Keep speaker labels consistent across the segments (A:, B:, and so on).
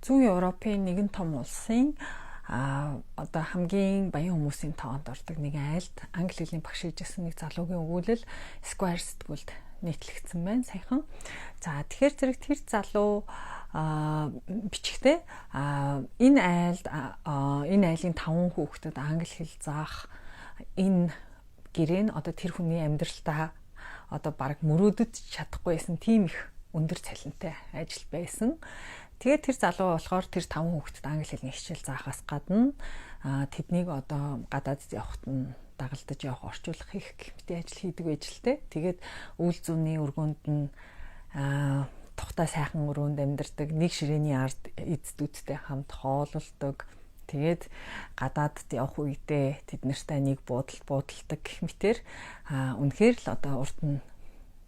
A: Зүүн Европын нэгэн том улсын одоо хамгийн баян хүмүүсийн тоонд ордог нэг айлд англи хэлний багш хийжсэн нэг залуугийн өгүүлэл Esquire сэтгүүлд нийтлэгдсэн байна саяхан. За тэгэхээр зэрэг тэр залуу бичгтээ энэ айлын 5 хүүхдэд англи хэл заах энэ гэрээ нь одоо тэр хүний амьдралтаа одоо баг мөрөөдөж чадахгүй байсан тийм их өндөр цалинтай ажил байсан. Тэгээд тэр залуу болохоор тэр 5 хүүхдэд англи хэлний хичээл заахаас гадна тэднийг одоо гадаадд явахт нь дагалдаж явах, орчуулах хийх гэмтээ ажил хийдэг байж л те. Тэгээд үйл зүүнний өргөнд нь тухтай сайхан өрөөнд амьдардаг, нэг ширээний ард эцдүүдтэй хамт хоололдог. Тэгээд гадаадд явах үедээ тэд нартай нэг буудалдаг гэх мэтэр үнэхээр л одоо урд нь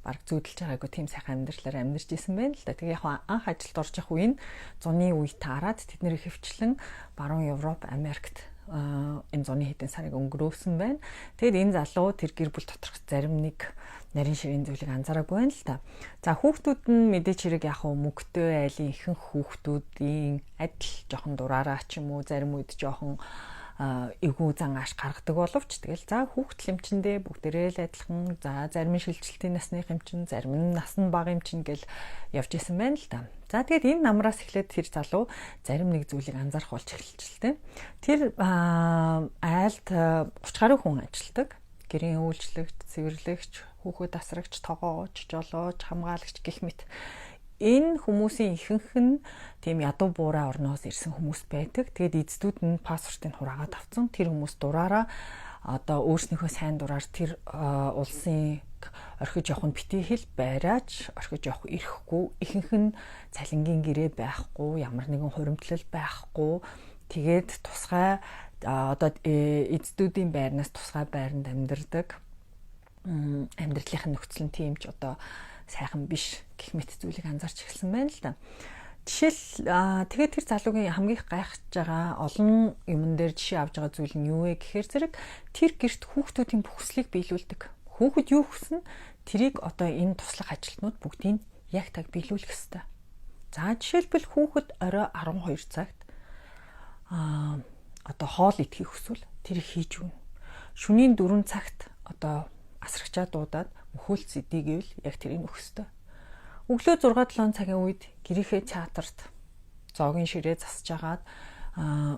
A: баг зүүдэлж байгаагүй тийм сайхан амьдралаар амьдарч исэн байна л да. Тэгээ яг анх ажилд орж явах үеийн зуны үе таарад тэд нэр хөвчлэн баруун Европ, Америкт энэ зуны хэдэн сарыг өнгөрөөсөн байна. Тэгэд энэ залуу тэр гэр бүл доторх зарим нэг нарийн ширийн зүйлийг анзаараагүй байна л да. За хүүхдүүд нь мэдээч хэрэг яг мөнгөтэй айлын ихэнх хүүхдүүдийн адил жоохон дураараа ч юм уу зарим үед жоохон эвгүй зан ааш гаргадаг боловч тэгэл за хүүхд хэмчэндээ бүгдээрээ л адилхан за зарим нь шилжилтийн насны хэмчин зарим нь насны бага хэмчин гэл явж исэн байна л да. За тэгээд энэ намраас эхлээд тэр залуу зарим нэг зүйлийг анзаарах болж эхэлчихлээ. Тэр айлд 30 гаруй хүн ажилладаг. Гэрийн үйлчлэгч, цэвэрлэгч, хүүхэд асрагч, тогооч, жолооч, хамгаалагч гэх мэт энэ хүмүүсийн ихэнх нь тийм ядуу буурай орноос ирсэн хүмүүс байдаг. Тэгээд эцдүүд нь паспортыг хураагаад авсан. Тэр хүмүүс дураараа одоо өөрснийхөө сайн дураар тэр улсын орхиж явах нь битгий хэл байраач орхиж явах ирэхгүй. Ихэнх нь цалингийн гэрээ байхгүй, ямар нэгэн хуримтлал байхгүй. Тэгээд тусгай одоо эцдүүдийн байрнаас тусгай байранд амьдардаг. Амьдралынхын нөхцөл нь тийм ч одоо сайхан биш гэх мэт зүйлийг анзаарч эхэлсэн байна л да. Жишээл тэгээд тэр залуугийн хамгийн их гайхаж байгаа олон юмн дээр жишээ авж байгаа зүйл нь юу вэ гэхээр зэрэг тэр гэрт хүүхдүүдийн бүхслийг биелүүлдэг. Хүүхэд юу хүснэ тэрийг одоо энэ туслах ажилтнууд бүгдийг яг таг биелүүлэх ёстой. За жишээлбэл хүүхэд орой 12 цагт одоо хоол идэхийг хүсвэл тэрийг хийж өгнө. Шөнийн 4 цагт одоо асрагчаа дуудаад мөхөөлц идэе гэвэл яг тэрийг өгөх ёстой. Өглөө 6-7 цагийн үед гэрийнхээ театрт зоогийн ширээ засаж агаад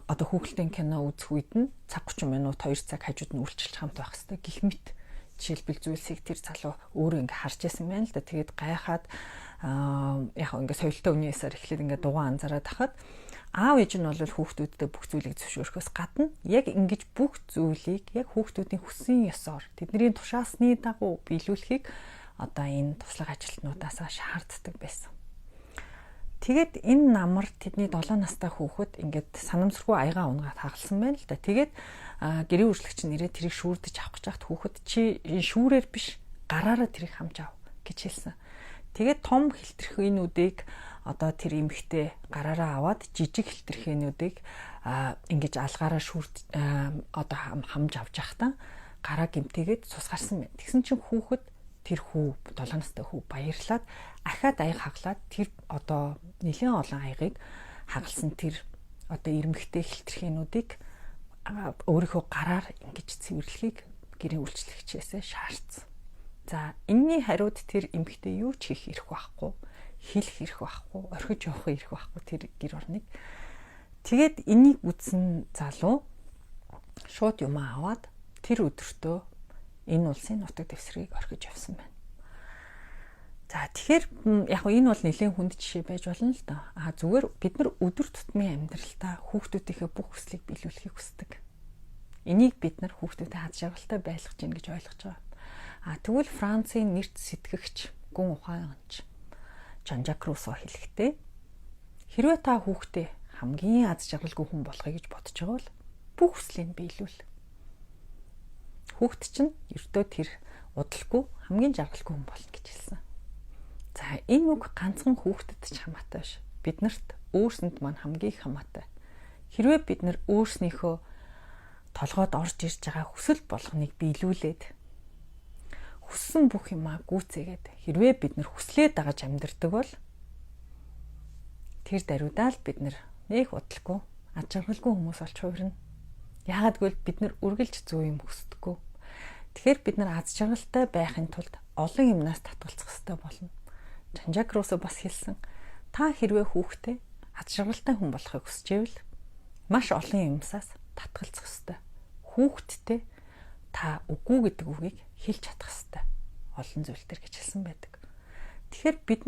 A: одоо хүүхэлдэйн кино үзэх үед нь цаг 30 минут 2 цаг хажууд нь үйлчилж хамт байх ёстой. Гэх мэт жишээлбэл зүйлсийг тэр залуу өөрөө ингээ харж байсан байна л да. Тэгээд гайхаад яг ингээ соёлтой үнээсээр эхлээд ингээ дугаа анзаараад хахад аав ээж нь бол хүүхдүүдтэй бүх зүйлийг зөвшөөрөхөөс гадна яг ингэж бүх зүйлийг яг хүүхдүүдийн хүссэн ёсоор тэдний тушаасны дагуу биелүүлэхийг одоо энэ туслах ажилтнуудаас шаарддаг байсан. Тэгээд энэ намар тэдний 7 настай хүүхэд ингээд санамсаргүй аяга унгаад хагалсан байна л да. Тэгээд гэрийн үйлчлэгч нэрээ тэрийг шүүрдэж авах гэж хахад хүүхэд чи шүүрээр биш гараараа тэрийг хамж ав гэж хэлсэн. Тэгээд том хилтерхийнүүдийг одоо тэр эмэгтэй гараараа аваад жижиг хилтерхийнүүдийг ингэж алгаараа одоо хамж авч явахдаа гараа гэмтээгээд цус гарсан байна. Тэгсэн чинь хүүхэд тэр 7 настай хүү баярлаад ахаад аяг хаглаад тэр одоо нэлээд олон аягыг хагалсан тэр одоо эмэгтэй хилтерхийнүүдийг өөрийнхөө гараар ингэж цэвэрлэхийг гэрийн үйлчлэгчээс шаардсан. За энэний хариуд тэр эмэгтэй юу ч хийх эрх байхгүй, хэлэх эрх байхгүй, орхиж явах эрх байхгүй тэр гэр орныг. Тэгээд энийг үзсэн залуу шууд юм аваад тэр өдөртөө энэ улсын нутаг дэвсгэрийг орхиж явсан байна. За тэгэхээр яг энэ бол нэлээд хүнд жишээ байж болно л доо. Зүгээр бид нар өдөр тутмын амьдралдаа хүүхдүүдийнхээ бүх хүслийг биелүүлэхийг хүсдэг. Энийг бид нар хүүхдүүдэд хад жаргалтай байлгаж гин гэж ойлгож байгаа. Тэгвэл Францын нэрт сэтгэгч гүн ухаанч Жан-Жак Руссо хэлэхдээ хэрвээ та хүүхдээ хамгийн аз жаргалгүй хүн болохыг гэж бодож байгаа бол бүх хүслийг биелүүл. Хүүхэд чинь ердөө тэр удалгүй хамгийн жаргалгүй хүн болно гэж хэлсэн. За энэ үг ганцхан хүүхдэд ч хамаатай биш. Биднэрт өөрсөнд маань хамгийн их хамаатай. Хэрвээ бид нар өөрснийхөө толгойд орж ирж байгаа хүсэл болгоныг биелүүлээд хүссэн бүх юмаа гүйцээгээд хэрвээ бид нар хүслээ дагаж амьдардаг бол тэр даруйдаа л бид нэг удалгүй ад жаргалгүй хүмүүс болж хувирна. Яагаад гэвэл бид үргэлж зөв юм хүсдэггүй. Тэгэхээр бид аз жаргалтай байхын тулд олон юмнаас татгалзах хэрэгтэй болно. Жан-Жак Руссо бас хэлсэн. Та хэрвээ хүүхдээ аз жаргалтай хүн болохыг хүсэж байвал маш олон юмсаас татгалзах хэрэгтэй. Хүүхдтэй та үгүй гэдэг үгийг хэлж чадах хэрэгтэй. Олон зүйл төр гэж хэлсэн байдаг. Тэгэхээр бид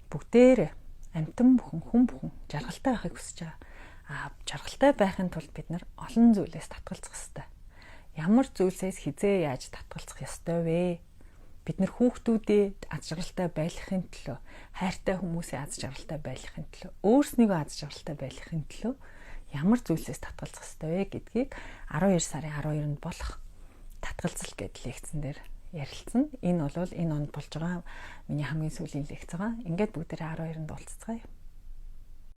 A: бүгдээрээ амтан бүхэн хүн бүхэн жаргалтай байхыг хүсэж байгаа. Жаргалтай байхын тулд бид олон зүйлээс татгалзах хэрэгтэй. Ямар зүйлсээс хизээ яаж татгалзах ёстой вэ? Бид хүүхдүүдэд аз жаргалтай байлгахын төлөө, хайртай хүмүүсээ аз жаргалтай байлгахын төлөө, өөрснийгөө аз жаргалтай байлгахын төлөө ямар зүйлсээс татгалзах ёстой вэ гэдгийг 12 сарын 12-нд болох татгалзал гэдэг лекцэн дээр ярилцсан. Энэ бол энэ онд болж байгаа миний хамгийн сүүлийн лекц байгаа. Ингээд бүгдээрээ 12-нд уулзцгаая.